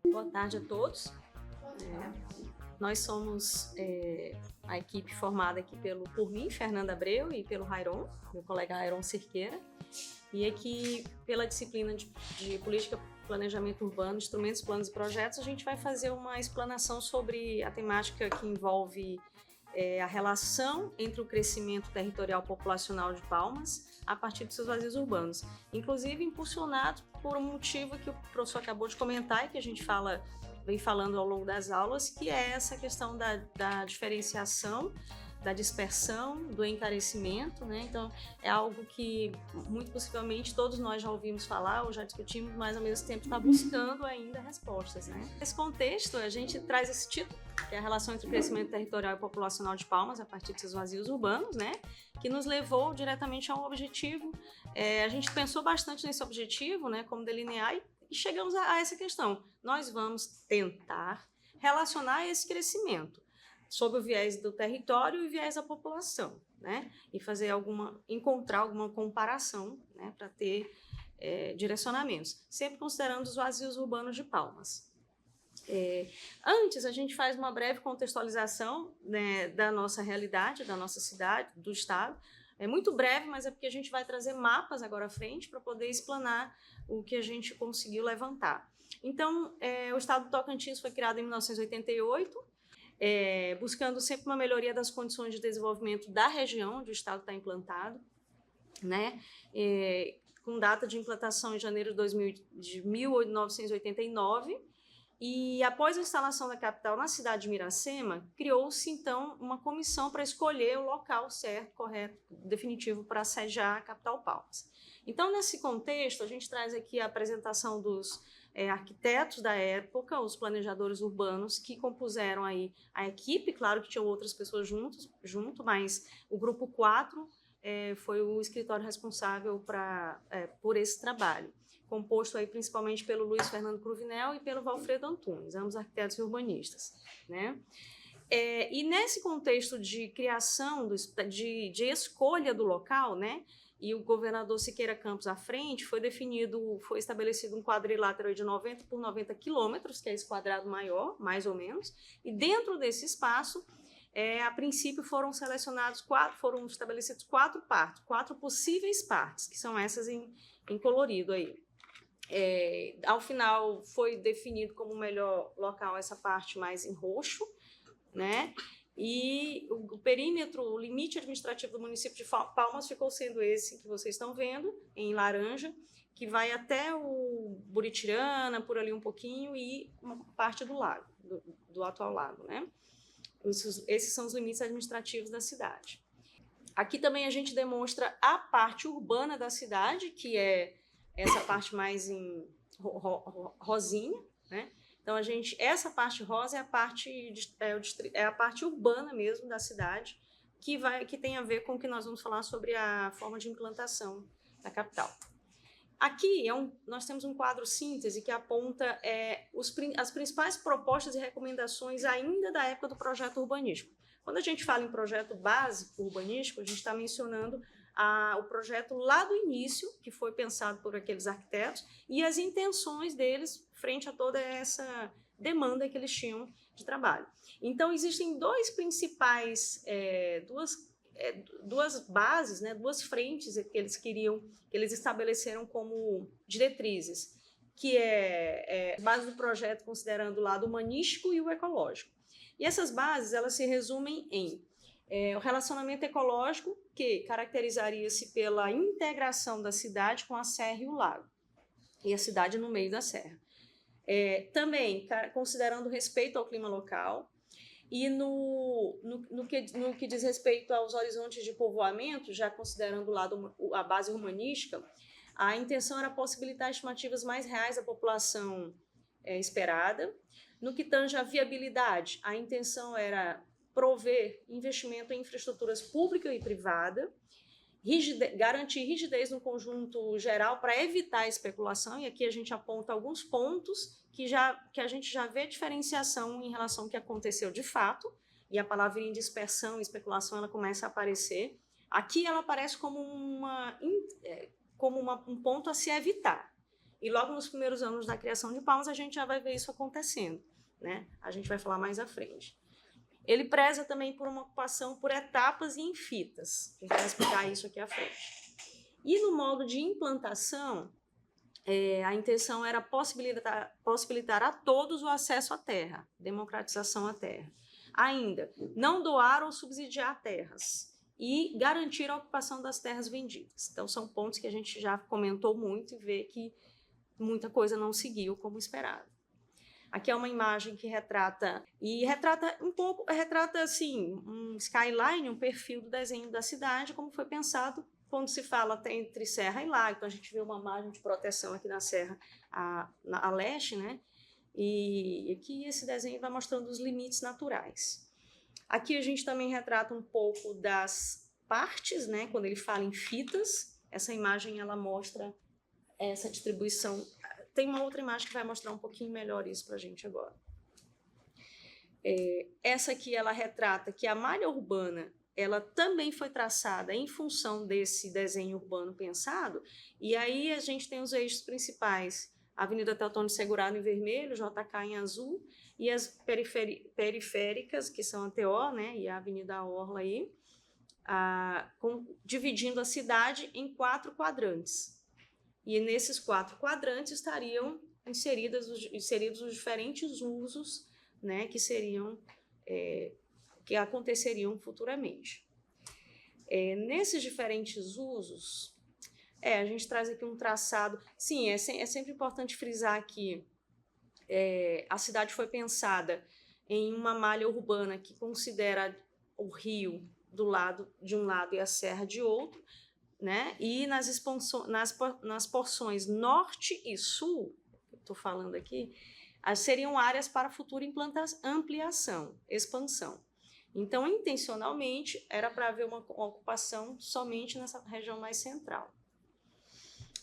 Boa tarde a todos. Nós somos a equipe formada aqui por mim, Fernanda Abreu, e pelo Rairon, meu colega Rairon Cerqueira, e aqui pela disciplina de Política, Planejamento Urbano, Instrumentos, Planos e Projetos, a gente vai fazer uma explanação sobre a temática que envolve a relação entre o crescimento territorial populacional de Palmas a partir dos seus vazios urbanos, inclusive impulsionado por um motivo que o professor acabou de comentar e que a gente vem falando ao longo das aulas, que é essa questão da diferenciação, da dispersão, do encarecimento, né? Então, é algo que, muito possivelmente, todos nós já ouvimos falar ou já discutimos, mas, ao mesmo tempo, está buscando ainda respostas, né? Nesse contexto, a gente traz esse título, que é a relação entre o crescimento territorial e populacional de Palmas, a partir de seus vazios urbanos, né? Que nos levou diretamente a um objetivo. A gente pensou bastante nesse objetivo, né? Como delinear, e chegamos a essa questão. Nós vamos tentar relacionar esse crescimento sob o viés do território e o viés da população, né? E encontrar alguma comparação, né? Para ter direcionamentos, sempre considerando os vazios urbanos de Palmas. Antes, a gente faz uma breve contextualização, né, da nossa realidade, da nossa cidade, do estado. É muito breve, mas é porque a gente vai trazer mapas agora à frente para poder explanar o que a gente conseguiu levantar. Então, o estado do Tocantins foi criado em 1988, buscando sempre uma melhoria das condições de desenvolvimento da região onde o estado está implantado, né? Com data de implantação em janeiro de 1989, e após a instalação da capital na cidade de Miracema, criou-se então uma comissão para escolher o local certo, correto, definitivo para sediar a capital Palmas. Então, nesse contexto, a gente traz aqui a apresentação dos arquitetos da época, os planejadores urbanos que compuseram aí a equipe. Claro que tinham outras pessoas junto, mas o grupo 4 foi o escritório responsável por esse trabalho, composto aí principalmente pelo Luiz Fernando Cruvinel e pelo Valfredo Antunes, ambos arquitetos e urbanistas, né? E nesse contexto de criação, de escolha do local, né, e o governador Siqueira Campos à frente, foi estabelecido um quadrilátero de 90 por 90 quilômetros, que é esse quadrado maior, mais ou menos, e dentro desse espaço, a princípio foram estabelecidos quatro possíveis partes, que são essas em colorido aí. Ao final foi definido como o melhor local essa parte mais em roxo, né? E o perímetro, o limite administrativo do município de Palmas ficou sendo esse que vocês estão vendo, em laranja, que vai até o Buritirana, por ali um pouquinho, e uma parte do lago, do atual lago, né? Esses são os limites administrativos da cidade. Aqui também a gente demonstra a parte urbana da cidade, que é essa parte mais em rosinha, né? Então, essa parte rosa é a parte urbana mesmo da cidade, que tem a ver com o que nós vamos falar sobre a forma de implantação da capital. Aqui nós temos um quadro síntese que aponta as principais propostas e recomendações ainda da época do projeto urbanístico. Quando a gente fala em projeto básico urbanístico, a gente está mencionando o projeto lá do início, que foi pensado por aqueles arquitetos, e as intenções deles frente a toda essa demanda que eles tinham de trabalho. Então, existem duas bases, né, duas frentes que eles estabeleceram como diretrizes, que a base do projeto considerando o lado humanístico e o ecológico. E essas bases, elas se resumem em o relacionamento ecológico, que caracterizaria-se pela integração da cidade com a serra e o lago, e a cidade no meio da serra. Também considerando respeito ao clima local, e no que diz respeito aos horizontes de povoamento, já considerando a base urbanística, a intenção era possibilitar estimativas mais reais da população esperada, No que tange à viabilidade, a intenção era prover investimento em infraestruturas pública e privada, garantir rigidez no conjunto geral para evitar a especulação, e aqui a gente aponta alguns pontos que a gente já vê diferenciação em relação ao que aconteceu de fato, e a palavrinha dispersão e especulação ela começa a aparecer. Aqui ela aparece como um ponto a se evitar. E logo nos primeiros anos da criação de Palmas a gente já vai ver isso acontecendo, né? A gente vai falar mais à frente. Ele preza também por uma ocupação por etapas e em fitas. A gente vai explicar isso aqui à frente. E no modo de implantação, a intenção era possibilitar a todos o acesso à terra, democratização à terra. Ainda, não doar ou subsidiar terras e garantir a ocupação das terras vendidas. Então, são pontos que a gente já comentou muito e vê que muita coisa não seguiu como esperado. Aqui é uma imagem que retrata assim, um skyline, um perfil do desenho da cidade, como foi pensado quando se fala até entre serra e lago. Então, a gente vê uma margem de proteção aqui na serra a leste, né? E aqui esse desenho vai mostrando os limites naturais. Aqui a gente também retrata um pouco das partes, né? Quando ele fala em fitas, essa imagem ela mostra essa distribuição. Tem uma outra imagem que vai mostrar um pouquinho melhor isso para a gente agora. Essa aqui ela retrata que a malha urbana ela também foi traçada em função desse desenho urbano pensado, e aí a gente tem os eixos principais, a Avenida Teotônio Segurado em vermelho, JK em azul, e as periféricas, que são a TO, né, e a Avenida Orla aí, dividindo a cidade em 4 quadrantes. E nesses 4 quadrantes estariam inseridos os diferentes usos, né, que seriam que aconteceriam futuramente. Nesses diferentes usos, a gente traz aqui um traçado. Sim, é sempre importante frisar que a cidade foi pensada em uma malha urbana que considera o rio de um lado e a serra de outro, né? E nas porções norte e sul, estou falando aqui, seriam áreas para futura ampliação, expansão. Então, intencionalmente, era para haver uma ocupação somente nessa região mais central.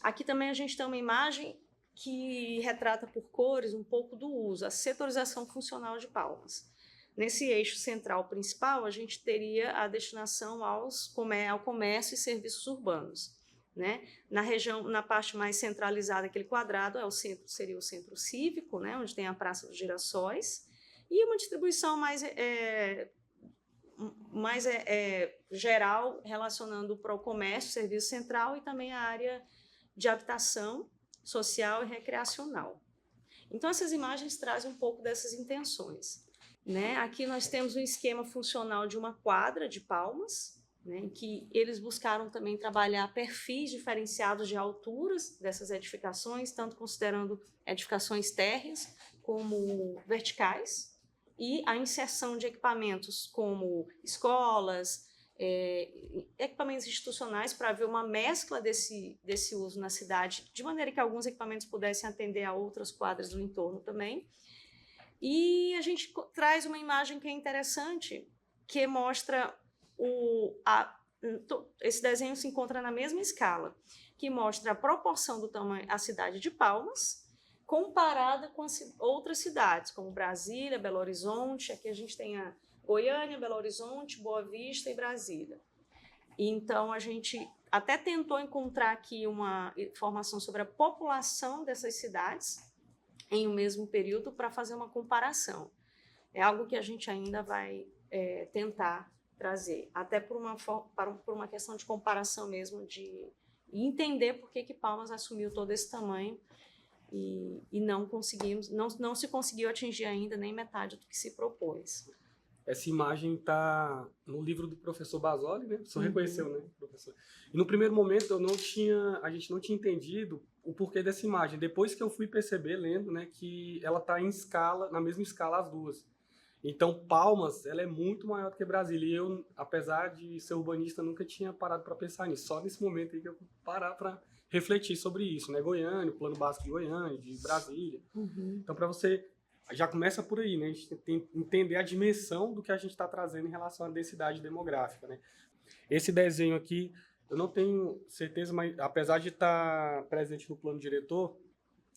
Aqui também a gente tem uma imagem que retrata por cores um pouco do uso, a setorização funcional de Palmas. Nesse eixo central principal, a gente teria a destinação ao comércio e serviços urbanos, né? Na região, na parte mais centralizada, aquele quadrado seria o centro cívico, né? Onde tem a Praça dos Girassóis, e uma distribuição mais geral, relacionando para o comércio, serviço central e também a área de habitação social e recreacional. Então, essas imagens trazem um pouco dessas intenções, né? Aqui nós temos um esquema funcional de uma quadra de Palmas, né, em que eles buscaram também trabalhar perfis diferenciados de alturas dessas edificações, tanto considerando edificações térreas como verticais, e a inserção de equipamentos como escolas, equipamentos institucionais, para haver uma mescla desse uso na cidade, de maneira que alguns equipamentos pudessem atender a outras quadras do entorno também. E a gente traz uma imagem que é interessante, que mostra esse desenho se encontra na mesma escala, que mostra a proporção do tamanho da cidade de Palmas, comparada com outras cidades, como Brasília, Belo Horizonte. Aqui a gente tem a Goiânia, Belo Horizonte, Boa Vista e Brasília. Então, a gente até tentou encontrar aqui uma informação sobre a população dessas cidades em um mesmo período para fazer uma comparação. É algo que a gente ainda vai tentar trazer, até por uma questão de comparação mesmo, de entender por que Palmas assumiu todo esse tamanho e não se conseguiu atingir ainda nem metade do que se propôs. Essa imagem está no livro do professor Basoli, né? O senhor reconheceu, né, professor? E no primeiro momento a gente não tinha entendido o porquê dessa imagem. Depois que eu fui perceber, lendo, né, que ela está na mesma escala as duas. Então, Palmas, ela é muito maior do que Brasília. E eu, apesar de ser urbanista, nunca tinha parado para pensar nisso. Só nesse momento aí que eu vou parar para refletir sobre isso, né? Goiânia, o plano básico de Goiânia, de Brasília. Então, para você já começa por aí, né? A gente tem que entender a dimensão do que a gente está trazendo em relação à densidade demográfica, né? Esse desenho aqui, eu não tenho certeza, mas apesar de estar presente no plano diretor,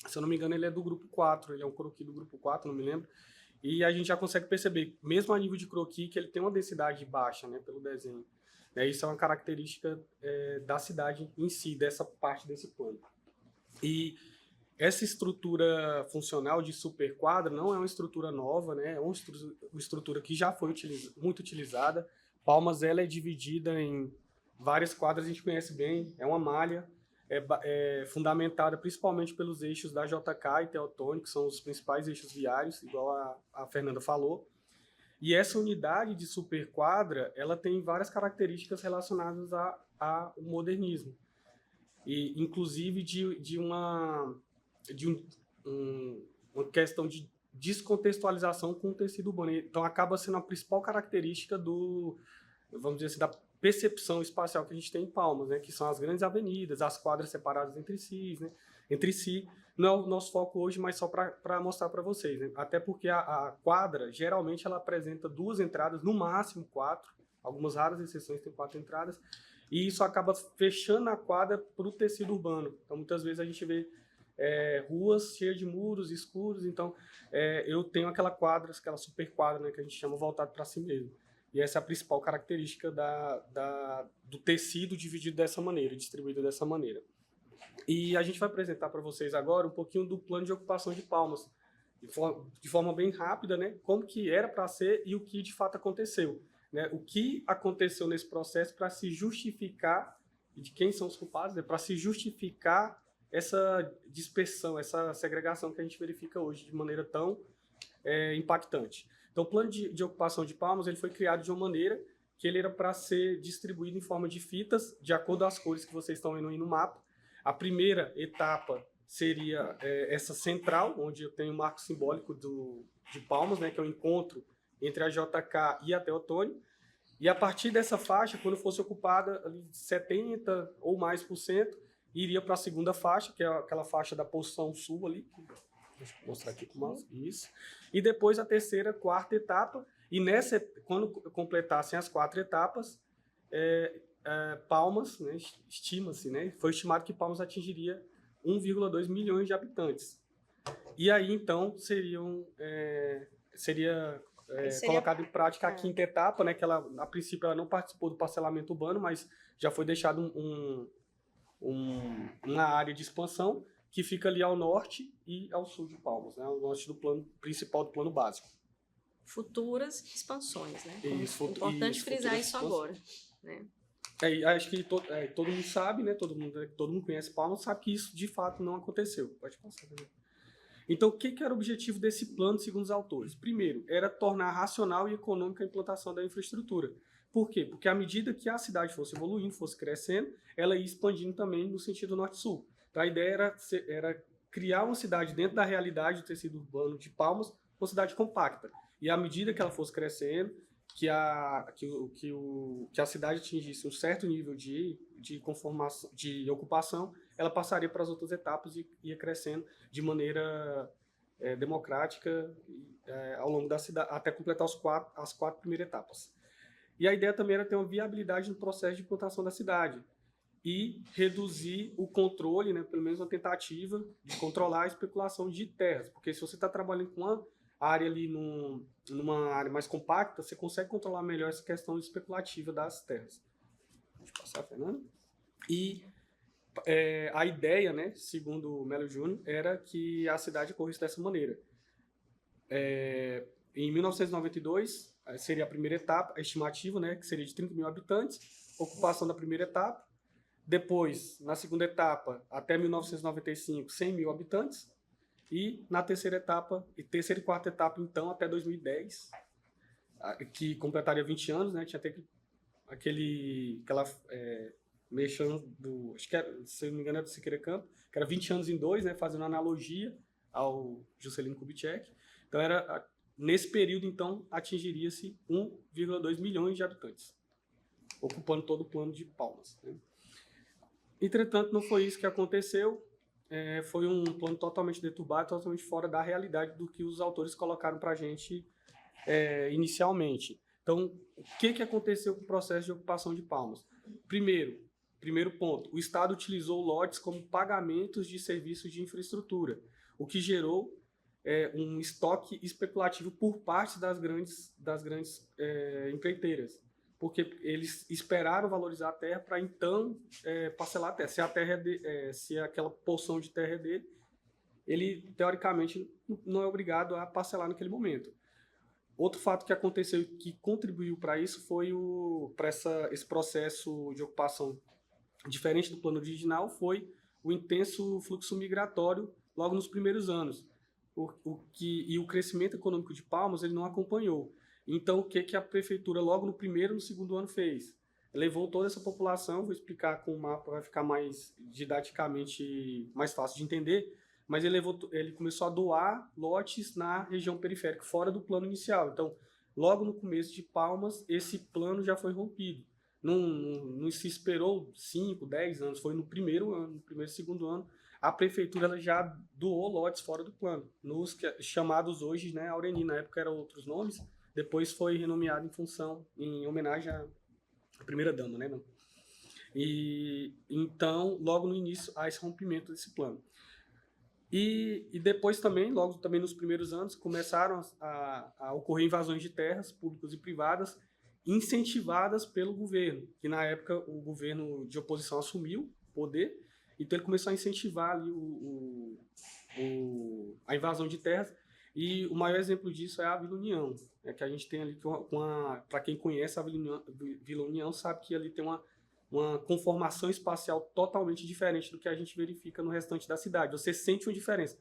se eu não me engano, ele é do grupo 4, ele é um croquis do grupo 4, não me lembro, e a gente já consegue perceber, mesmo a nível de croquis, que ele tem uma densidade baixa, né, pelo desenho. Isso é uma característica da cidade em si, dessa parte desse plano. E essa estrutura funcional de superquadra não é uma estrutura nova, né? É uma estrutura que já foi muito utilizada. Palmas ela é dividida em várias quadras, a gente conhece bem, é uma malha, é fundamentada principalmente pelos eixos da JK e Teotônio, que são os principais eixos viários, igual a Fernanda falou. E essa unidade de superquadra, ela tem várias características relacionadas ao modernismo. E, inclusive, uma questão de descontextualização com o tecido urbano. Então, acaba sendo a principal característica vamos dizer assim, da percepção espacial que a gente tem em Palmas, né? Que são as grandes avenidas, as quadras separadas entre si, né? Não é o nosso foco hoje, mas só para mostrar para vocês, né? Até porque a quadra, geralmente, ela apresenta 2 entradas, no máximo 4, algumas raras exceções têm 4 entradas, e isso acaba fechando a quadra para o tecido urbano. Então, muitas vezes a gente vê ruas cheias de muros escuros, então eu tenho aquela super quadra, né, que a gente chama voltado para si mesmo. E essa é a principal característica do tecido dividido dessa maneira, distribuído dessa maneira. E a gente vai apresentar para vocês agora um pouquinho do plano de ocupação de Palmas, de forma bem rápida, né, como que era para ser e o que de fato aconteceu. Né, o que aconteceu nesse processo para se justificar, e de quem são os culpados, né, para se justificar essa dispersão, essa segregação que a gente verifica hoje de maneira tão impactante. Então, o plano de ocupação de Palmas ele foi criado de uma maneira que ele era para ser distribuído em forma de fitas, de acordo com as cores que vocês estão vendo aí no mapa. A primeira etapa seria essa central, onde eu tenho o marco simbólico de Palmas, né, que é o encontro entre a JK e a Teotônio. E a partir dessa faixa, quando fosse ocupada ali 70% ou mais por cento, iria para a segunda faixa, que é aquela faixa da posição sul ali. Deixa eu mostrar aqui com o mouse. Isso. E depois a terceira, quarta etapa. E quando completassem as 4 etapas, Palmas, né, estima-se, né, foi estimado que Palmas atingiria 1,2 milhões de habitantes. E aí, então, seria colocado em prática a 5ª etapa, né, que a princípio ela não participou do parcelamento urbano, mas já foi deixado uma área de expansão que fica ali ao norte e ao sul de Palmas, né, ao norte do plano principal do plano básico. Futuras expansões, né? Importante frisar isso agora, né? Acho que todo mundo sabe, né? Todo mundo conhece Palmas, sabe que isso de fato não aconteceu. Pode passar também. Então, o que era o objetivo desse plano, segundo os autores? Primeiro, era tornar racional e econômica a implantação da infraestrutura. Por quê? Porque à medida que a cidade fosse evoluindo, fosse crescendo, ela ia expandindo também no sentido norte-sul. Então, a ideia era criar uma cidade dentro da realidade do tecido urbano de Palmas, uma cidade compacta. E à medida que ela fosse crescendo, que a cidade atingisse um certo nível de conformação, de ocupação, ela passaria para as outras etapas e ia crescendo de maneira democrática ao longo da cidade, até completar as 4 primeiras etapas. E a ideia também era ter uma viabilidade no processo de implantação da cidade e reduzir o controle, né, pelo menos uma tentativa de controlar a especulação de terras, porque se você está trabalhando com uma área ali numa área mais compacta, você consegue controlar melhor essa questão especulativa das terras. Deixa eu passar, Fernando. E a ideia, né, segundo o Melo Júnior, era que a cidade corresse dessa maneira. Em 1992, seria a primeira etapa, a estimativa, né, que seria de 30 mil habitantes, ocupação da primeira etapa. Depois, na segunda etapa, até 1995, 100 mil habitantes. E na terceira e quarta etapa, então, até 2010, que completaria 20 anos, né? Tinha até aquela mexão acho que era, se não me engano, era do Siqueira Campos, que era 20 anos em 2, né? Fazendo analogia ao Juscelino Kubitschek. Então, nesse período, então, atingiria-se 1,2 milhões de habitantes, ocupando todo o plano de Palmas, né? Entretanto, não foi isso que aconteceu. foi um plano totalmente deturbado, totalmente fora da realidade do que os autores colocaram para a gente inicialmente. Então, o que aconteceu com o processo de ocupação de Palmas? Primeiro ponto, o Estado utilizou lotes como pagamentos de serviços de infraestrutura, o que gerou um estoque especulativo por parte das grandes empreiteiras, porque eles esperaram valorizar a terra para então parcelar a terra. Se a terra se aquela porção de terra é dele, ele teoricamente não é obrigado a parcelar naquele momento. Outro fato que aconteceu e que contribuiu para isso foi para esse processo de ocupação diferente do plano original, foi o intenso fluxo migratório logo nos primeiros anos. E o crescimento econômico de Palmas ele não acompanhou. Então, o que a prefeitura logo no primeiro e no segundo ano fez? Levou toda essa população, vou explicar com o mapa, vai ficar mais didaticamente mais fácil de entender, mas ele começou a doar lotes na região periférica, fora do plano inicial. Então, logo no começo de Palmas, esse plano já foi rompido. Não se esperou 5, 10 anos, foi no primeiro e segundo ano, a prefeitura ela já doou lotes fora do plano, nos chamados hoje, né, Aureni, na época eram outros nomes, depois foi renomeado em homenagem à primeira-dama, né? E então, logo no início, há esse rompimento desse plano. E depois também, logo também nos primeiros anos, começaram a ocorrer invasões de terras públicas e privadas, incentivadas pelo governo, que na época o governo de oposição assumiu o poder, então ele começou a incentivar ali a invasão de terras, e o maior exemplo disso é a Vila União, que a gente tem ali, para quem conhece a Vila União, sabe que ali tem uma conformação espacial totalmente diferente do que a gente verifica no restante da cidade. Você sente uma diferença.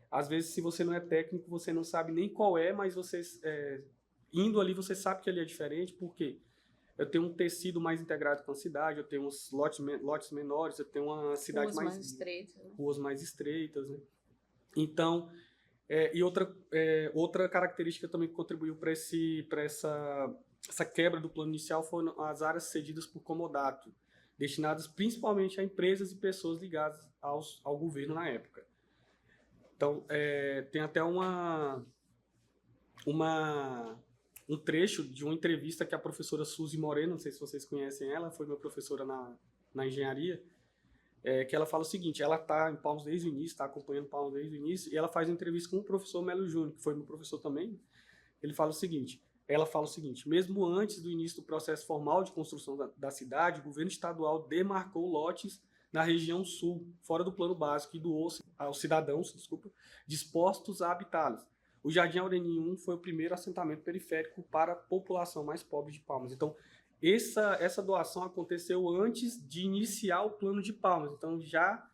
Às vezes, se você não é técnico, você não sabe nem qual mas você, indo ali, você sabe que ali é diferente, porque eu tenho um tecido mais integrado com a cidade, eu tenho uns lotes menores, eu tenho uma cidade ruas mais estreitas. Ruas mais estreitas, né? Então, e outra característica também que contribuiu para essa quebra do plano inicial foram as áreas cedidas por comodato, destinadas principalmente a empresas e pessoas ligadas ao governo na época. Então, tem até um trecho de uma entrevista que a professora Suzy Moreno, não sei se vocês conhecem ela, foi minha professora na engenharia, que ela fala o seguinte, ela está em Palmas desde o início, está acompanhando Palmas desde o início, e ela faz uma entrevista com o professor Melo Júnior, que foi meu professor também. Ela fala o seguinte, mesmo antes do início do processo formal de construção da cidade, o governo estadual demarcou lotes na região sul, fora do plano básico, e doou aos cidadãos, dispostos a habitá-los. O Jardim Aureni 1 foi o primeiro assentamento periférico para a população mais pobre de Palmas. Então, essa doação aconteceu antes de iniciar o plano de Palmas. Então, já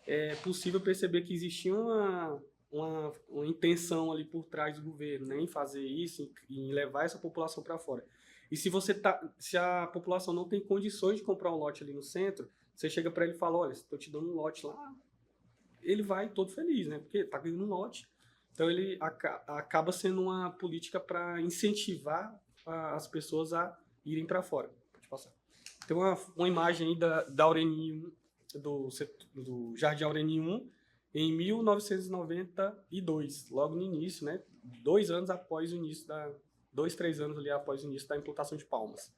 é possível perceber que existia uma intenção ali por trás do governo, né, em fazer isso, em levar essa população para fora. E se a população não tem condições de comprar um lote ali no centro, você chega para ele e fala, olha, estou te dando um lote lá, ele vai todo feliz, né, porque está ganhando um lote. Então, ele acaba sendo uma política para incentivar as pessoas a irem para fora. Pode passar. Tem uma imagem aí da Aureni 1, do Jardim Aureni 1, em 1992, logo no início, né? 2 anos após o início 3 anos ali após o início da implantação de Palmas.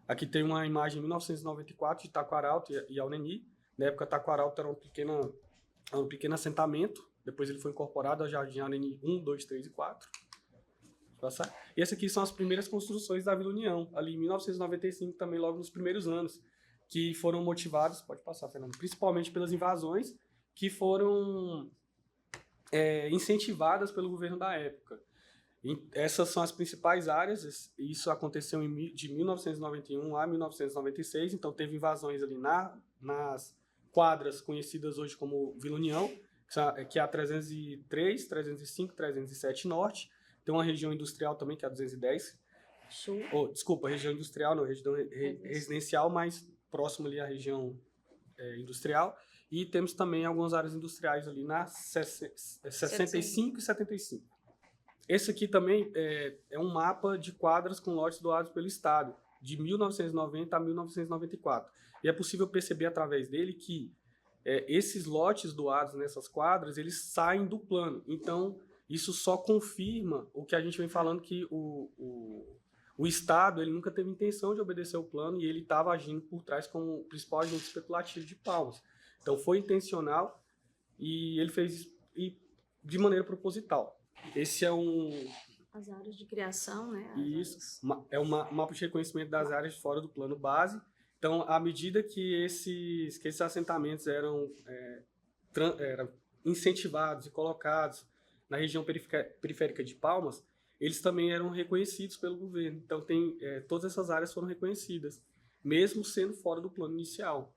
Aqui tem uma imagem em 1994 de Taquaralto e Aureni. Na época, Taquaralto era um pequeno assentamento. Depois ele foi incorporado ao Jardim Aureni 1, 2, 3 e 4. E essas aqui são as primeiras construções da Vila União, ali em 1995, também logo nos primeiros anos, que foram motivadas, pode passar, Fernando, principalmente pelas invasões, que foram incentivadas pelo governo da época. Essas são as principais áreas, isso aconteceu de 1991 a 1996, então teve invasões ali nas quadras conhecidas hoje como Vila União, que é a 303, 305, 307 Norte, tem uma região industrial também, que é a 210. Região industrial, não, região residencial, mais próximo ali à região industrial. E temos também algumas áreas industriais ali na 65 e 75. Esse aqui também é um mapa de quadras com lotes doados pelo Estado, de 1990 a 1994. E é possível perceber através dele que esses lotes doados nessas quadras, eles saem do plano. Então, isso só confirma o que a gente vem falando, que o Estado ele nunca teve intenção de obedecer o plano e ele estava agindo por trás como o principal agente especulativo de Palmas. Então, foi intencional e ele fez de maneira proposital. Esse é as áreas de criação, né? Isso, é um mapa de reconhecimento das áreas fora do plano base. Então, à medida que esses assentamentos eram incentivados e colocados na região periférica de Palmas, eles também eram reconhecidos pelo governo. Então, todas essas áreas foram reconhecidas, mesmo sendo fora do plano inicial.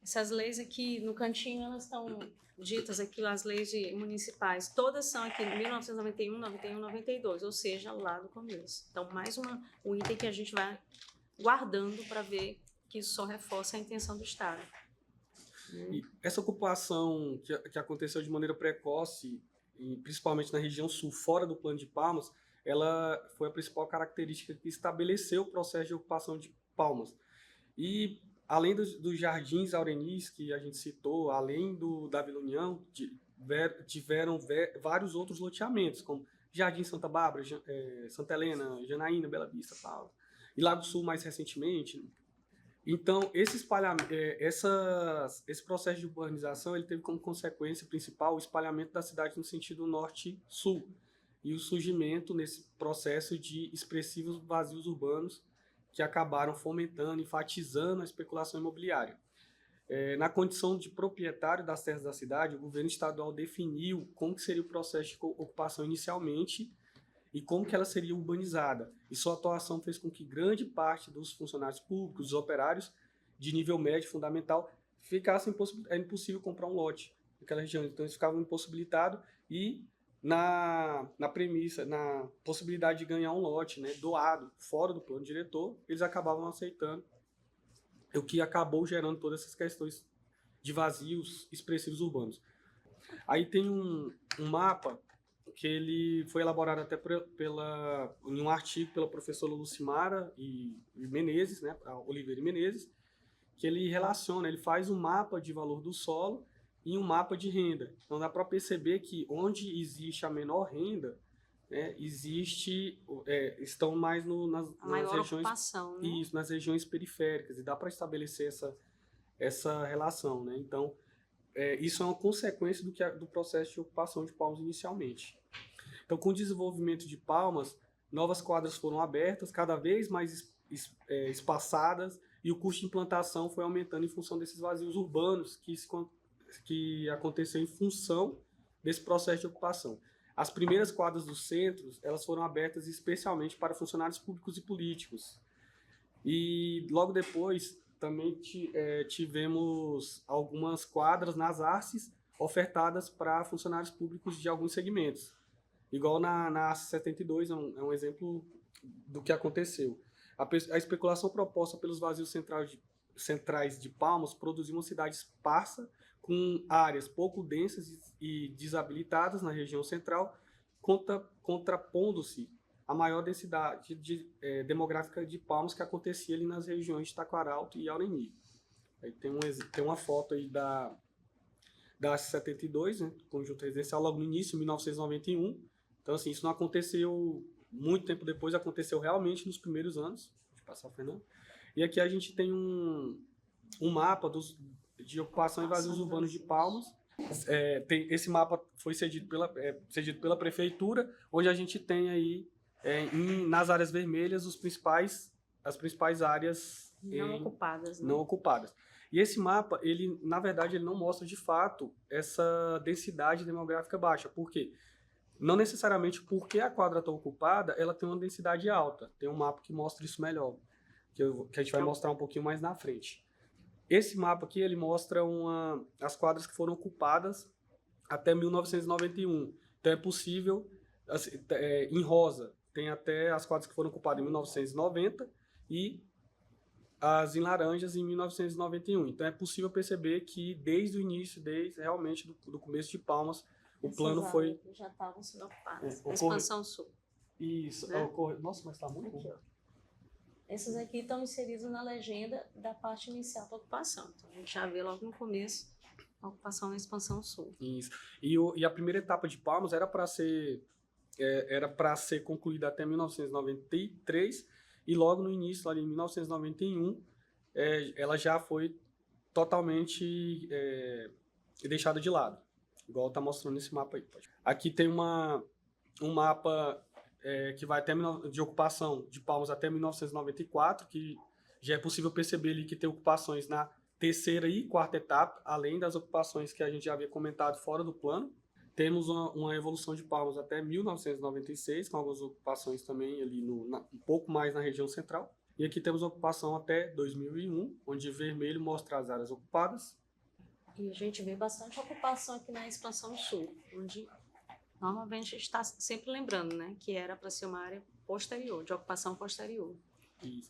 Essas leis aqui no cantinho, elas estão ditas aqui, as leis municipais, todas são aqui em 1991, 91, 92, ou seja, lá do começo. Então, mais um item que a gente vai guardando para ver que isso só reforça a intenção do Estado. E essa ocupação que aconteceu de maneira precoce, e principalmente na região sul, fora do plano de Palmas, ela foi a principal característica que estabeleceu o processo de ocupação de Palmas. E além dos jardins Aurenis, que a gente citou, além da Vila União, tiveram vários outros loteamentos, como Jardim Santa Bárbara, Santa Helena, Janaína, Bela Vista, tal. E Lago Sul mais recentemente. Então, esse processo de urbanização ele teve como consequência principal o espalhamento da cidade no sentido norte-sul e o surgimento nesse processo de expressivos vazios urbanos que acabaram fomentando, enfatizando a especulação imobiliária. Na condição de proprietário das terras da cidade, o governo estadual definiu como que seria o processo de ocupação inicialmente e como que ela seria urbanizada. E sua atuação fez com que grande parte dos funcionários públicos, dos operários de nível médio fundamental, ficassem impossível comprar um lote naquela região. Então, eles ficavam impossibilitados e na possibilidade de ganhar um lote, né, doado, fora do plano diretor, eles acabavam aceitando, o que acabou gerando todas essas questões de vazios expressivos urbanos. Aí tem um mapa que ele foi elaborado até em um artigo pela professora Lucimara e Menezes, né, Oliveira e Menezes, que ele relaciona, ele faz um mapa de valor do solo e um mapa de renda. Então dá para perceber que onde existe a menor renda, né, estão mais nas regiões, ocupação, né? Isso, nas regiões periféricas, e dá para estabelecer essa relação, né? Então isso é uma consequência do processo de ocupação de Palmas inicialmente. Então, com o desenvolvimento de Palmas, novas quadras foram abertas, cada vez mais espaçadas, e o custo de implantação foi aumentando em função desses vazios urbanos que aconteceu em função desse processo de ocupação. As primeiras quadras dos centros, elas foram abertas especialmente para funcionários públicos e políticos. E logo depois também tivemos algumas quadras nas arces ofertadas para funcionários públicos de alguns segmentos. Igual na Arce 72, é um exemplo do que aconteceu. A especulação proposta pelos vazios centrais de Palmas produziu uma cidade esparsa, com áreas pouco densas e desabilitadas na região central, contrapondo-se à maior densidade demográfica de Palmas que acontecia ali nas regiões de Taquaralto e Aureni. Aí tem uma foto aí da Arce 72, né, conjunto residencial, logo no início, em 1991. Então, assim, isso não aconteceu muito tempo depois, aconteceu realmente nos primeiros anos. Deixa eu passar o Fernando. E aqui a gente tem um mapa de ocupação e vazios urbanos de Palmas. Esse mapa foi cedido pela prefeitura, onde a gente tem aí, nas áreas vermelhas, as principais áreas não ocupadas. E esse mapa, na verdade, ele não mostra de fato essa densidade demográfica baixa. Por quê? Não necessariamente porque a quadra está ocupada, ela tem uma densidade alta. Tem um mapa que mostra isso melhor, que a gente vai mostrar um pouquinho mais na frente. Esse mapa aqui, ele mostra as quadras que foram ocupadas até 1991. Então é possível, assim, em rosa, tem até as quadras que foram ocupadas em 1990 e as em laranjas em 1991. Então é possível perceber que desde o início, realmente do começo de Palmas, o plano foi... já estavam sendo ocupadas. Expansão sul. Isso. Né? Nossa, mas está muito bom. Essas aqui estão inseridas na legenda da parte inicial da ocupação. Então, a gente já vê logo no começo a ocupação na expansão sul. Isso. E a primeira etapa de Palmas era para ser concluída até 1993 e logo no início, lá em 1991, ela já foi totalmente deixada de lado, igual está mostrando nesse mapa aí. Aqui tem um mapa que vai de ocupação de Palmas até 1994, que já é possível perceber ali que tem ocupações na terceira e quarta etapa, além das ocupações que a gente já havia comentado fora do plano. Temos uma evolução de Palmas até 1996, com algumas ocupações também ali um pouco mais na região central. E aqui temos a ocupação até 2001, onde vermelho mostra as áreas ocupadas. E a gente vê bastante ocupação aqui na expansão sul, onde normalmente a gente está sempre lembrando, né, que era para ser uma área posterior, de ocupação posterior. Isso.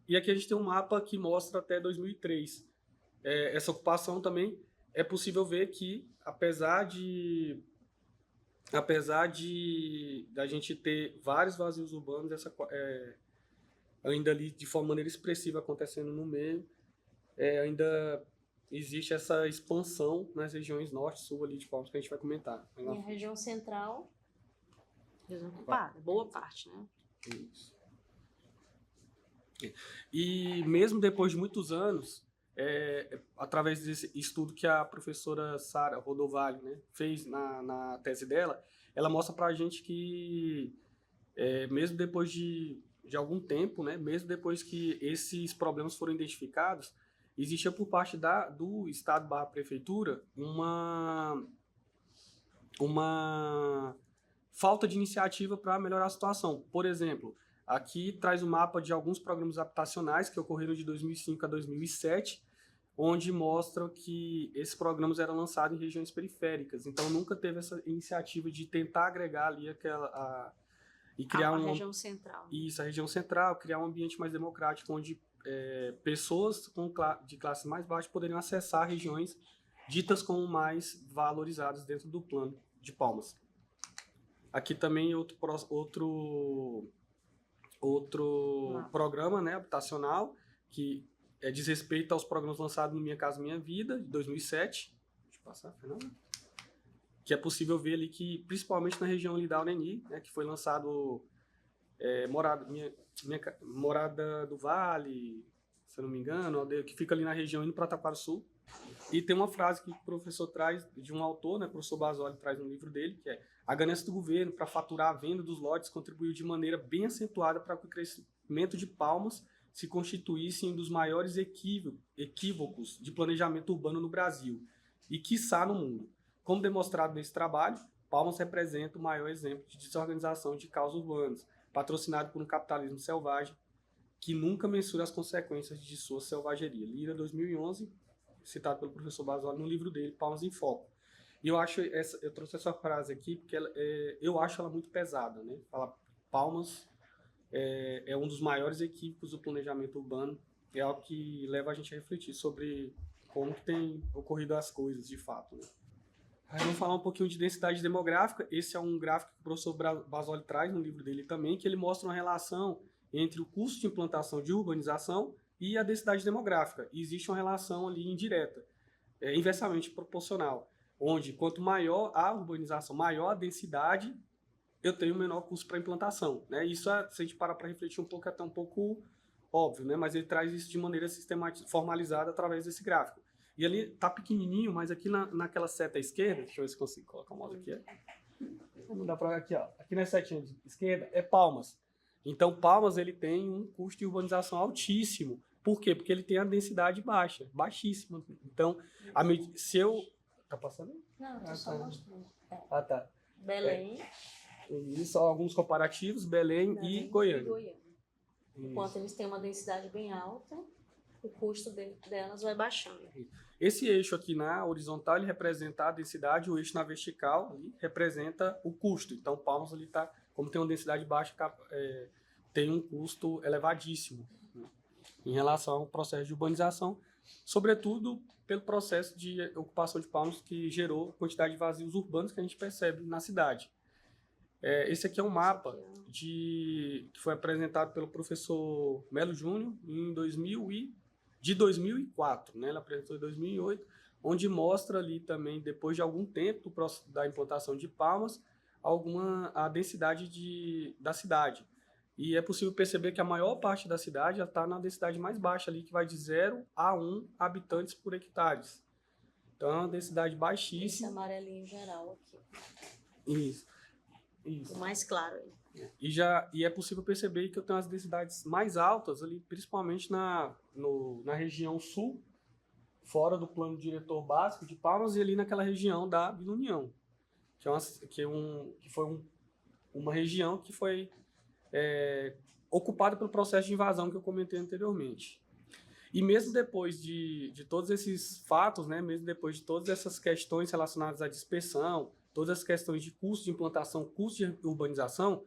E aqui a gente tem um mapa que mostra até 2003. Essa ocupação também é possível ver que, apesar de a gente ter vários vazios urbanos, ainda ali de maneira expressiva acontecendo no meio, ainda existe essa expansão nas regiões norte e sul ali de Palmas, que a gente vai comentar. E a região central desocupada, boa parte, né? Isso. E mesmo depois de muitos anos, através desse estudo que a professora Sara Rodovalho, né, fez na tese dela, ela mostra para a gente que, mesmo depois de algum tempo, né, mesmo depois que esses problemas foram identificados, existia por parte do Estado/Prefeitura uma falta de iniciativa para melhorar a situação. Por exemplo, aqui traz um mapa de alguns programas habitacionais que ocorreram de 2005 a 2007, onde mostra que esses programas eram lançados em regiões periféricas. Então, nunca teve essa iniciativa de tentar agregar ali e criar a região central. Isso, a região central, criar um ambiente mais democrático, onde pessoas de classe mais baixa poderiam acessar regiões ditas como mais valorizadas dentro do plano de Palmas. Aqui também outro programa, né, habitacional, que diz respeito aos programas lançados no Minha Casa Minha Vida, de 2007. Deixa eu passar, Fernanda. Que é possível ver ali que, principalmente na região ali da Ureni, né, que foi lançado Morada do Vale, se eu não me engano, que fica ali na região indo para Taquaraçu. E tem uma frase que o professor traz, de um autor, né, o professor Basoli traz no livro dele, que é: a ganância do governo para faturar a venda dos lotes contribuiu de maneira bem acentuada para que o crescimento de Palmas se constituísse em um dos maiores equívocos de planejamento urbano no Brasil e, quiçá, no mundo. Como demonstrado nesse trabalho, Palmas representa o maior exemplo de desorganização de caos urbanos, patrocinado por um capitalismo selvagem que nunca mensura as consequências de sua selvageria. Lira, 2011, citado pelo professor Basoli no livro dele, Palmas em Foco. E eu trouxe essa frase aqui porque eu acho ela muito pesada, né? Fala, Palmas é um dos maiores equívocos do planejamento urbano, é algo que leva a gente a refletir sobre como que tem ocorrido as coisas de fato, né? Aí vamos falar um pouquinho de densidade demográfica. Esse é um gráfico que o professor Basoli traz no livro dele também, que ele mostra uma relação entre o custo de implantação de urbanização e a densidade demográfica. E existe uma relação ali indireta, inversamente proporcional, onde quanto maior a urbanização, maior a densidade, eu tenho menor custo para implantação, né? Isso, se a gente parar para refletir um pouco, é até um pouco óbvio, né? Mas ele traz isso de maneira sistematizada, formalizada através desse gráfico. E ali tá pequenininho, mas aqui naquela seta à esquerda, deixa eu ver se consigo colocar o mouse aqui. Vamos dar para aqui, ó. Aqui na setinha de esquerda é Palmas. Então, Palmas ele tem um custo de urbanização altíssimo. Por quê? Porque ele tem a densidade baixa, baixíssima. Então, se eu... Tá passando? Não, tô só mostrando. Ah, tá. Belém. Isso, alguns comparativos, Belém e Goiânia. Enquanto eles têm uma densidade bem alta, o custo delas vai baixando. Esse eixo aqui na horizontal, ele representa a densidade, o eixo na vertical ali representa o custo. Então, Palmas ali tá, como tem uma densidade baixa, tem um custo elevadíssimo, né, em relação ao processo de urbanização, sobretudo pelo processo de ocupação de Palmas que gerou a quantidade de vazios urbanos que a gente percebe na cidade. Esse aqui é um mapa que foi apresentado pelo professor Melo Júnior de 2004, né? Ele apresentou em 2008, onde mostra ali também, depois de algum tempo da implantação de Palmas, a densidade da cidade. E é possível perceber que a maior parte da cidade já está na densidade mais baixa ali, que vai de 0 a 1 habitantes por hectare. Então é uma densidade baixíssima. Esse amarelinho geral aqui. Isso. O mais claro aí. E é possível perceber que eu tenho as densidades mais altas ali, principalmente na região sul, fora do plano diretor básico de Palmas, e ali naquela região da Vila União, que foi uma região que foi ocupada pelo processo de invasão que eu comentei anteriormente. E mesmo depois de todos esses fatos, né, mesmo depois de todas essas questões relacionadas à dispersão, todas as questões de custo de implantação, custo de urbanização,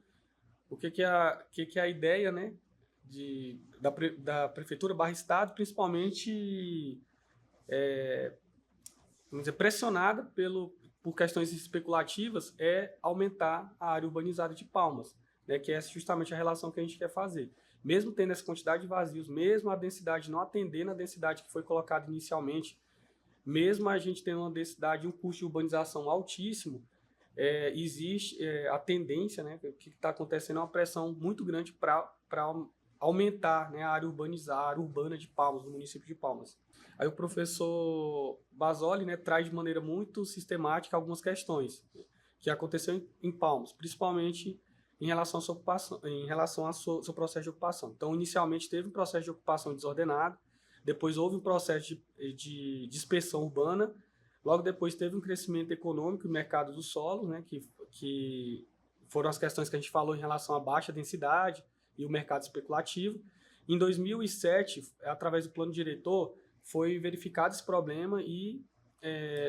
o que é a ideia, né, da Prefeitura /Estado, principalmente vamos dizer, pressionada por questões especulativas, é aumentar a área urbanizada de Palmas, né, que é justamente a relação que a gente quer fazer. Mesmo tendo essa quantidade de vazios, mesmo a densidade não atendendo a densidade que foi colocada inicialmente, mesmo a gente tendo uma densidade e um custo de urbanização altíssimo, existe a tendência, né, o que está acontecendo é uma pressão muito grande para aumentar, né, a área urbana de Palmas, do município de Palmas. Aí o professor Basoli, né, traz de maneira muito sistemática algumas questões que aconteceram em Palmas, principalmente em relação à sua ocupação, em relação ao seu processo de ocupação. Então, inicialmente teve um processo de ocupação desordenado, depois houve um processo de dispersão urbana, logo depois teve um crescimento econômico no mercado do solo, né, que foram as questões que a gente falou em relação à baixa densidade e o mercado especulativo. Em 2007, através do plano diretor, foi verificado esse problema e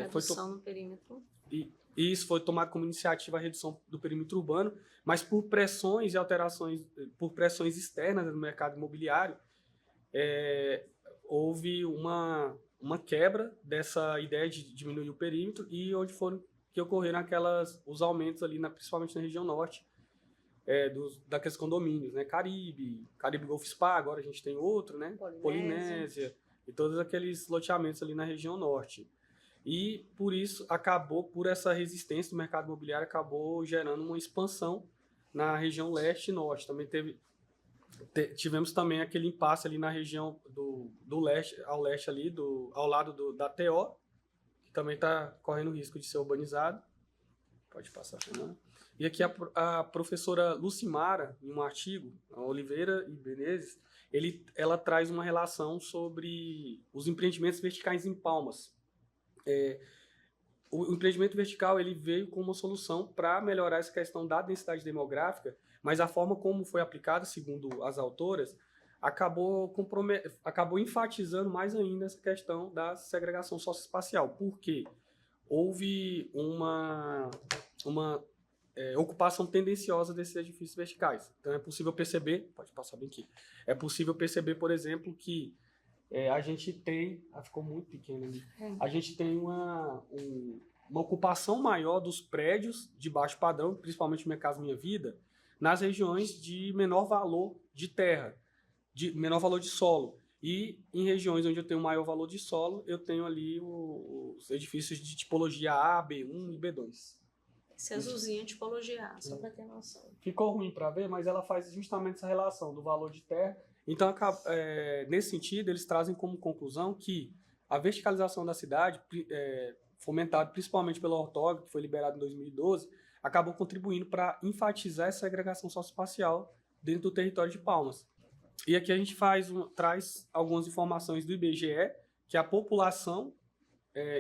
redução no perímetro. E isso foi tomado como iniciativa a redução do perímetro urbano, mas por pressões e alterações, por pressões externas no mercado imobiliário, houve uma quebra dessa ideia de diminuir o perímetro e onde que ocorreram os aumentos ali, principalmente na região norte, daqueles condomínios, né? Caribe Golf Spa, agora a gente tem outro, né? Polinésia e todos aqueles loteamentos ali na região norte. E por isso por essa resistência do mercado imobiliário, acabou gerando uma expansão na região leste e norte. Também tivemos também aquele impasse ali na região do leste, ao leste ali, ao lado da TO, que também está correndo o risco de ser urbanizado. Pode passar, Fernanda. E aqui a professora Lucimara, em um artigo, a Oliveira e Menezes, ela traz uma relação sobre os empreendimentos verticais em Palmas. O empreendimento vertical ele veio com uma solução para melhorar essa questão da densidade demográfica, mas a forma como foi aplicada, segundo as autoras, acabou enfatizando mais ainda essa questão da segregação socioespacial, porque houve uma ocupação tendenciosa desses edifícios verticais. Então é possível perceber, pode passar bem aqui, é possível perceber, por exemplo, que a gente tem, ficou muito pequeno ali, a gente tem uma ocupação maior dos prédios de baixo padrão, principalmente Minha Casa Minha Vida, nas regiões de menor valor de terra, de menor valor de solo. E em regiões onde eu tenho maior valor de solo, eu tenho ali os edifícios de tipologia A, B1 e B2. Esse azulzinho é tipologia A, só para ter noção. Ficou ruim para ver, mas ela faz justamente essa relação do valor de terra. Então, nesse sentido, eles trazem como conclusão que a verticalização da cidade, fomentada principalmente pelo ortógrafo, que foi liberado em 2012, acabou contribuindo para enfatizar essa segregação socioespacial dentro do território de Palmas. E aqui a gente traz algumas informações do IBGE, que a população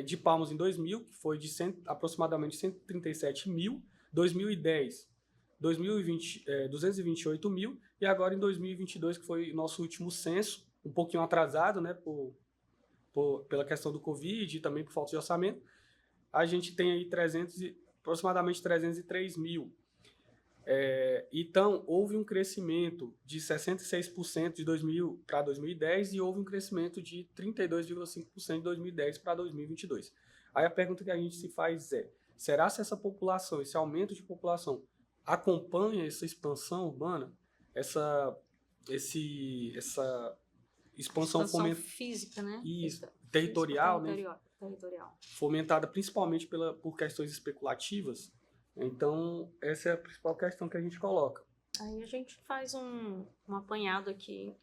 de Palmas em 2000, que foi de aproximadamente 137 mil, 2010, 2020, 228 mil, e agora em 2022, que foi nosso último censo, um pouquinho atrasado, né, pela questão do Covid e também por falta de orçamento, a gente tem aí aproximadamente 303 mil. Então, houve um crescimento de 66% de 2000 para 2010 e houve um crescimento de 32,5% de 2010 para 2022. Aí a pergunta que a gente se faz será se essa população, esse aumento de população, acompanha essa expansão urbana, essa expansão física, né? Isso, territorial, né? territorial. Fomentada principalmente por questões especulativas. Então, essa é a principal questão que a gente coloca. Aí a gente faz um apanhado aqui,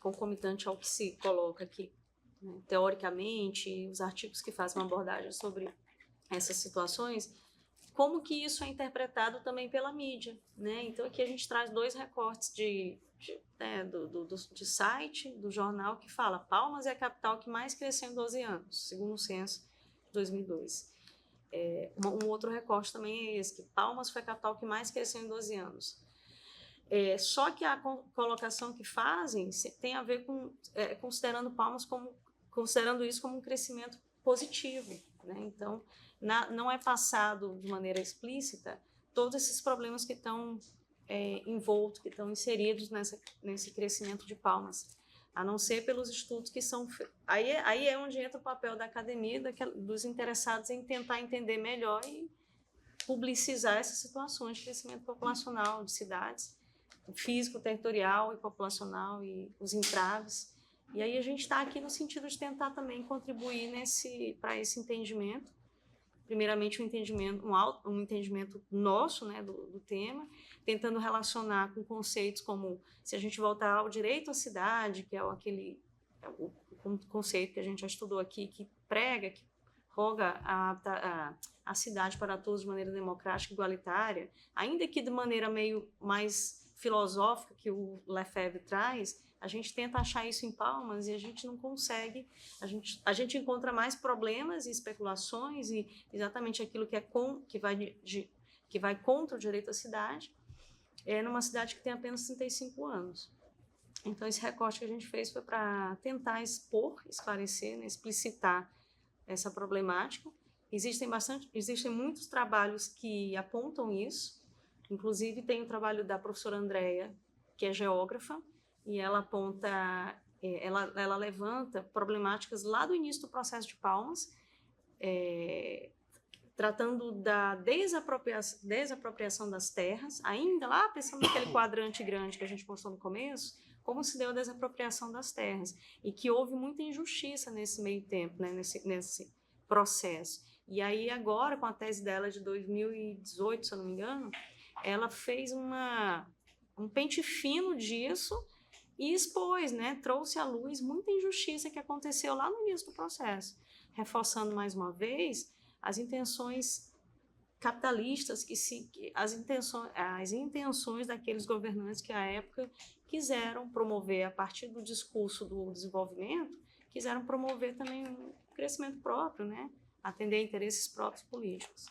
concomitante ao que se coloca aqui, né? Teoricamente, os artigos que fazem uma abordagem sobre essas situações, como que isso é interpretado também pela mídia, né? Então aqui a gente traz 2 recortes de site, do jornal, que fala: Palmas é a capital que mais cresceu em 12 anos, segundo o censo de 2002. Um outro recorte também é esse, que Palmas foi a capital que mais cresceu em 12 anos. Só que a colocação que fazem tem a ver com considerando Palmas considerando isso como um crescimento positivo, né? Então, não é passado de maneira explícita todos esses problemas que estão envoltos, que estão inseridos nesse crescimento de Palmas, a não ser pelos estudos que são... Aí é onde entra o papel da academia, dos interessados em tentar entender melhor e publicizar essas situações de crescimento populacional de cidades, físico, territorial e populacional, e os entraves. E aí a gente está aqui no sentido de tentar também contribuir para esse entendimento. Primeiramente, um entendimento nosso, né, do tema, tentando relacionar com conceitos como, se a gente voltar ao direito à cidade, que é o conceito que a gente já estudou aqui, que prega, que roga a cidade para todos de maneira democrática e igualitária, ainda que de maneira meio mais filosófica que o Lefebvre traz, a gente tenta achar isso em Palmas e a gente não consegue. A gente encontra mais problemas e especulações e exatamente aquilo que vai contra o direito à cidade, numa cidade que tem apenas 35 anos. Então, esse recorte que a gente fez foi para tentar expor, esclarecer, né, explicitar essa problemática. Existem muitos trabalhos que apontam isso. Inclusive, tem o trabalho da professora Andréia, que é geógrafa, e ela aponta, ela levanta problemáticas lá do início do processo de Palmas, tratando da desapropriação das terras, ainda lá pensando naquele quadrante grande que a gente mostrou no começo, como se deu a desapropriação das terras, e que houve muita injustiça nesse meio tempo, né, nesse processo. E aí agora, com a tese dela de 2018, se eu não me engano, ela fez um pente fino disso e expôs, né, trouxe à luz muita injustiça que aconteceu lá no início do processo, reforçando mais uma vez as intenções capitalistas, as intenções daqueles governantes que à época quiseram promover, a partir do discurso do desenvolvimento, quiseram promover também um crescimento próprio, né, atender a interesses próprios políticos.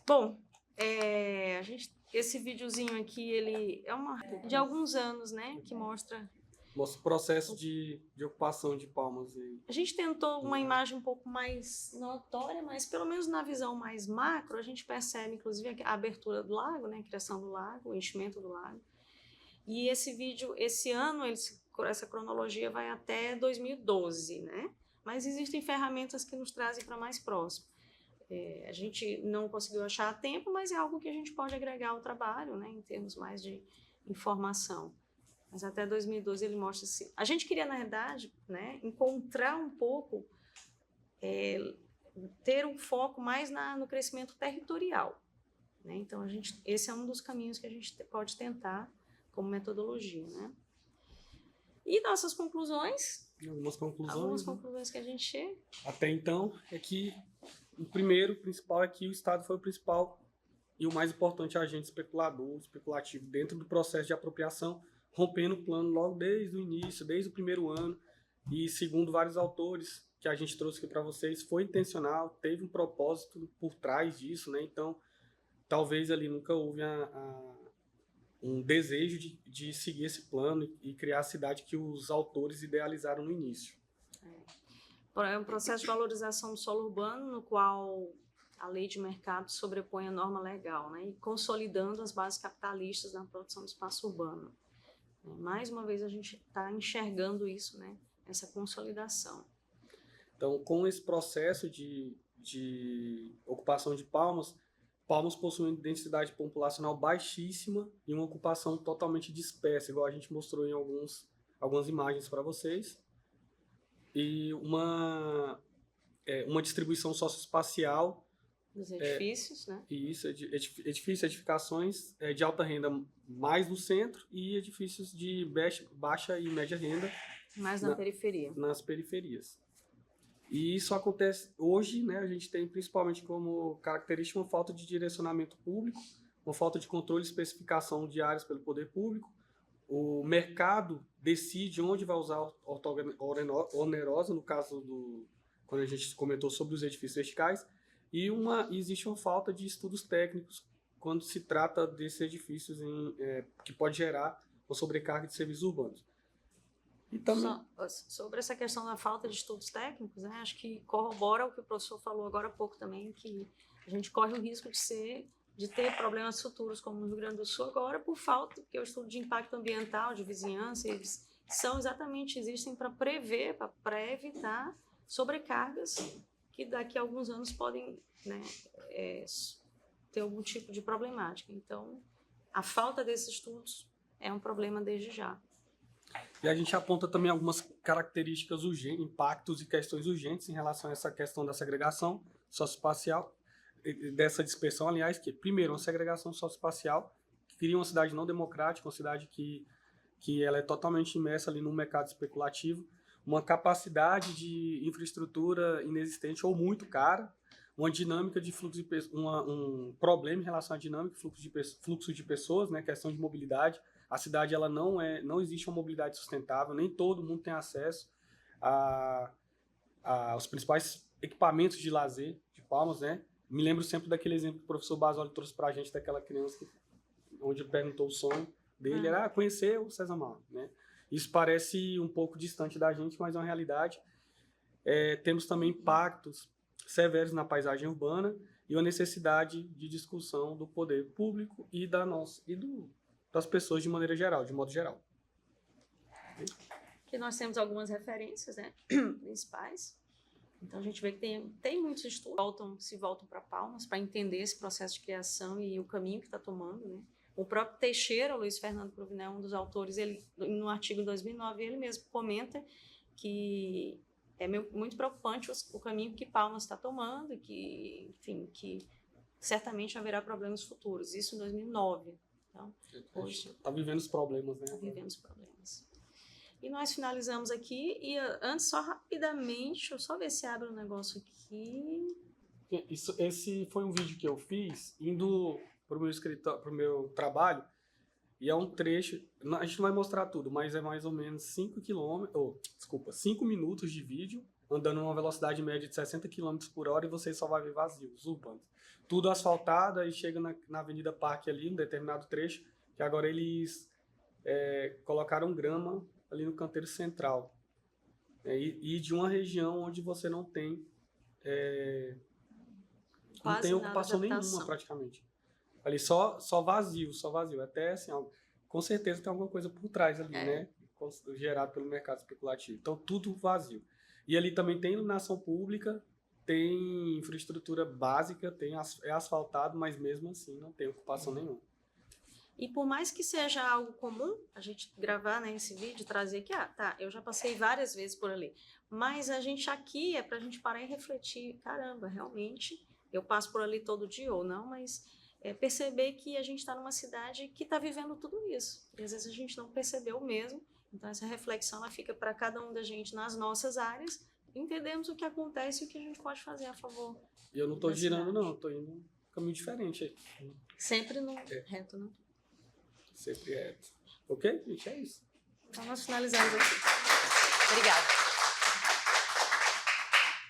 Bom, esse videozinho aqui, ele é de alguns anos, né, que mostra o processo de ocupação de Palmas. A gente tentou uma imagem um pouco mais notória, mas pelo menos na visão mais macro, a gente percebe, inclusive, a abertura do lago, né, a criação do lago, o enchimento do lago. E esse vídeo, esse ano, essa cronologia vai até 2012, né? Mas existem ferramentas que nos trazem para mais próximo. A gente não conseguiu achar a tempo, mas é algo que a gente pode agregar ao trabalho, né, em termos mais de informação. Mas até 2012 ele mostra assim. A gente queria, na verdade, né, encontrar um pouco, ter um foco mais no crescimento territorial, né? Então, esse é um dos caminhos que a gente pode tentar como metodologia, né? E nossas conclusões? Algumas conclusões que a gente chega. Até então, é que o principal é que o Estado foi o principal e o mais importante agente especulativo dentro do processo de apropriação, rompendo o plano logo desde o início, desde o primeiro ano, e segundo vários autores que a gente trouxe aqui para vocês, foi intencional, teve um propósito por trás disso, né? Então, talvez ali nunca houve um desejo de seguir esse plano e criar a cidade que os autores idealizaram no início. É um processo de valorização do solo urbano, no qual a lei de mercado sobrepõe a norma legal, né? E consolidando as bases capitalistas na produção do espaço urbano. Mais uma vez a gente está enxergando isso, né? Essa consolidação. Então, com esse processo de ocupação de Palmas possui uma densidade populacional baixíssima e uma ocupação totalmente dispersa, igual a gente mostrou em algumas imagens para vocês. E uma distribuição socioespacial Dos edifícios, né? e isso, edifícios, edificações de alta renda mais no centro e edifícios de baixa e média renda Mais na periferia. nas periferias. E isso acontece hoje, né? A gente tem principalmente como característica uma falta de direcionamento público, uma falta de controle e especificação de áreas pelo poder público. O mercado decide onde vai usar a ortogonal onerosa, no caso quando a gente comentou sobre os edifícios verticais, e existe uma falta de estudos técnicos quando se trata desses edifícios que pode gerar uma sobrecarga de serviços urbanos. E também... Sobre essa questão da falta de estudos técnicos, né, acho que corrobora o que o professor falou agora há pouco também, que a gente corre o risco de ter problemas futuros, como no Rio Grande do Sul agora, por falta, porque o estudo de impacto ambiental, de vizinhança, eles existem para prever, para evitar sobrecargas que daqui a alguns anos podem, né, ter algum tipo de problemática. Então, a falta desses estudos é um problema desde já. E a gente aponta também algumas características urgentes, impactos e questões urgentes em relação a essa questão da segregação socioespacial, dessa dispersão, aliás, que, primeiro, uma segregação socioespacial que cria uma cidade não democrática, uma cidade que ela é totalmente imersa ali num mercado especulativo, uma capacidade de infraestrutura inexistente ou muito cara, uma dinâmica de fluxo de um problema em relação à dinâmica de fluxo de pessoas, né, questão de mobilidade. A cidade ela não existe uma mobilidade sustentável, nem todo mundo tem acesso aos principais equipamentos de lazer de Palmas, né? Me lembro sempre daquele exemplo que o professor Basoli trouxe para a gente daquela criança onde ele perguntou o sonho dele, era conhecer o César Mal, né? Isso parece um pouco distante da gente, mas é uma realidade. Temos também impactos severos na paisagem urbana e uma necessidade de discussão do poder público e das pessoas de maneira geral, de modo geral. Aqui nós temos algumas referências, né, principais. Então a gente vê que tem muitos estudos se voltam para Palmas para entender esse processo de criação e o caminho que está tomando, né? O próprio Teixeira, Luiz Fernando Provinel, um dos autores, ele, no artigo 2009, ele mesmo comenta que é muito preocupante o caminho que Palmas está tomando e que, enfim, que certamente haverá problemas futuros. Isso em 2009. Então, hoje está vivendo os problemas, né? Está vivendo os problemas. E nós finalizamos aqui, e antes, só rapidamente, deixa eu só ver se abre um negócio aqui. Esse foi um vídeo que eu fiz, indo para o meu trabalho, e é um trecho, a gente não vai mostrar tudo, mas é mais ou menos 5 minutos de vídeo, andando numa velocidade média de 60 km por hora, e você só vai ver vazios urbanos. Tudo asfaltado, aí chega na Avenida Parque ali, um determinado trecho, que agora eles colocaram grama ali no canteiro central. E de uma região onde você não tem ocupação nenhuma praticamente. Ali só vazio. Até assim, com certeza tem alguma coisa por trás ali, né? Gerado pelo mercado especulativo. Então, tudo vazio. E ali também tem iluminação pública, tem infraestrutura básica, é asfaltado, mas mesmo assim não tem ocupação nenhuma. E por mais que seja algo comum, a gente gravar, né, esse vídeo, trazer aqui, eu já passei várias vezes por ali, mas a gente aqui é pra gente parar e refletir, caramba, realmente, eu passo por ali todo dia ou não, mas perceber que a gente está numa cidade que está vivendo tudo isso, e às vezes a gente não percebeu mesmo, então essa reflexão ela fica para cada um da gente nas nossas áreas, entendemos o que acontece e o que a gente pode fazer a favor. E eu não estou girando não, estou indo um caminho diferente aí. Sempre no reto, né? Sempre reto. Ok, gente? É isso. Então nós finalizamos aqui. Obrigada.